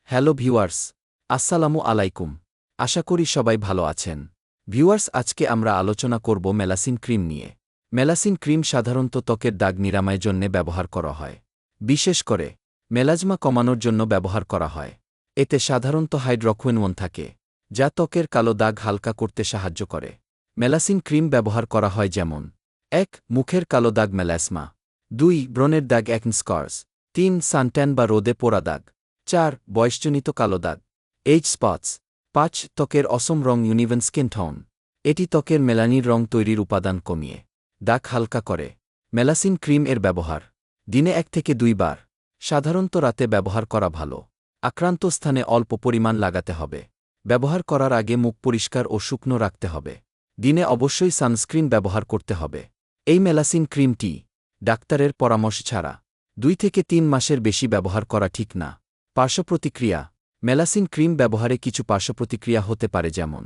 Hello viewers, আসসালামু আলাইকুম। আশা করি সবাই ভালো আছেন। ভিউয়ার্স, আজকে আমরা আলোচনা করব মেলাসিন ক্রিম নিয়ে। মেলাসিন ক্রিম সাধারণত ত্বকের দাগ নিরাময়ের জন্য ব্যবহার করা হয়। বিশেষ করে মেলাজমা কমানোর জন্য ব্যবহার করা হয়। এতে সাধারণত হাইড্রোকুইনন থাকে, যা ত্বকের কালো দাগ হালকা করতে সাহায্য করে। মেলাসিন ক্রিম ব্যবহার করা হয় যেমন: ১. মুখের কালো দাগ মেলাসমা। ২. ব্রণের দাগ অ্যাকনে স্কার্স। ৩. সানট্যান বা রোদে পোড়া দাগ। ৪. বয়সজনিত কালো দাগ এইজ স্পটস। ৫. ত্বকের অসম রং ইউনিভেন স্কিন টোন। এটি ত্বকের মেলানির রং তৈরির উপাদান কমিয়ে দাগ হালকা করে। মেলাসিন ক্রিম এর ব্যবহার: দিনে ১ থেকে ২ বার। সাধারণত রাতে ব্যবহার করা ভালো। আক্রান্ত স্থানে অল্প পরিমাণ লাগাতে হবে। ব্যবহার করার আগে মুখ পরিষ্কার ও শুকনো রাখতে হবে। দিনে অবশ্যই সানস্ক্রিন ব্যবহার করতে হবে। এই মেলাসিন ক্রিমটি ডাক্তারের পরামর্শ ছাড়া ২ থেকে ৩ মাসের বেশি ব্যবহার করা ঠিক না। পার্শ্বপ্রতিক্রিয়া: মেলাসিন ক্রিম ব্যবহারে কিছু পার্শ্বপ্রতিক্রিয়া হতে পারে যেমন: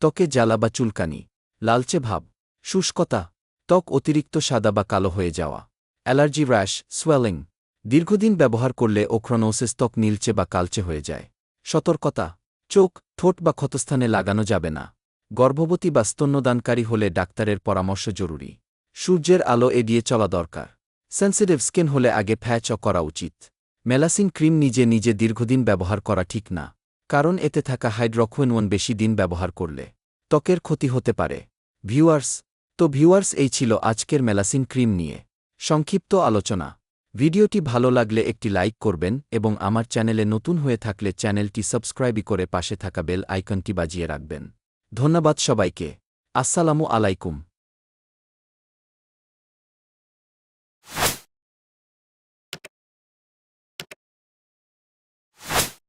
ত্বকে জ্বালা বা চুলকানি, লালচে ভাব, শুষ্কতা, ত্বক অতিরিক্ত সাদা বা কালো হয়ে যাওয়া, অ্যালার্জি, র্যাশ, সোয়েলিং। দীর্ঘদিন ব্যবহার করলে ওক্রনোসিস ত্বক নীলচে বা কালচে হয়ে যায়। সতর্কতা: চোখ, ঠোঁট বা ক্ষতস্থানে লাগানো যাবে না। গর্ভবতী বা স্তন্যদানকারী হলে ডাক্তারের পরামর্শ জরুরি। সূর্যের আলো এড়িয়ে চলা দরকার। সেন্সিটিভ স্কিন হলে আগে প্যাচ করা উচিত। মেলাসিন ক্রিম নিজে নিজে দীর্ঘদিন ব্যবহার করা ঠিক না, কারণ এতে থাকা হাইড্রোকুইনন বেশি দিন ব্যবহার করলে ত্বকের ক্ষতি হতে পারে। ভিউয়ার্স, এই ছিল আজকের মেলাসিন ক্রিম নিয়ে সংক্ষিপ্ত আলোচনা। ভিডিওটি ভালো লাগলে একটি লাইক করবেন এবং আমার চ্যানেলে নতুন হয়ে থাকলে চ্যানেলটি সাবস্ক্রাইব করে পাশে থাকা বেল আইকনটি বাজিয়ে রাখবেন। ধন্যবাদ সবাইকে। আসসালামু আলাইকুম।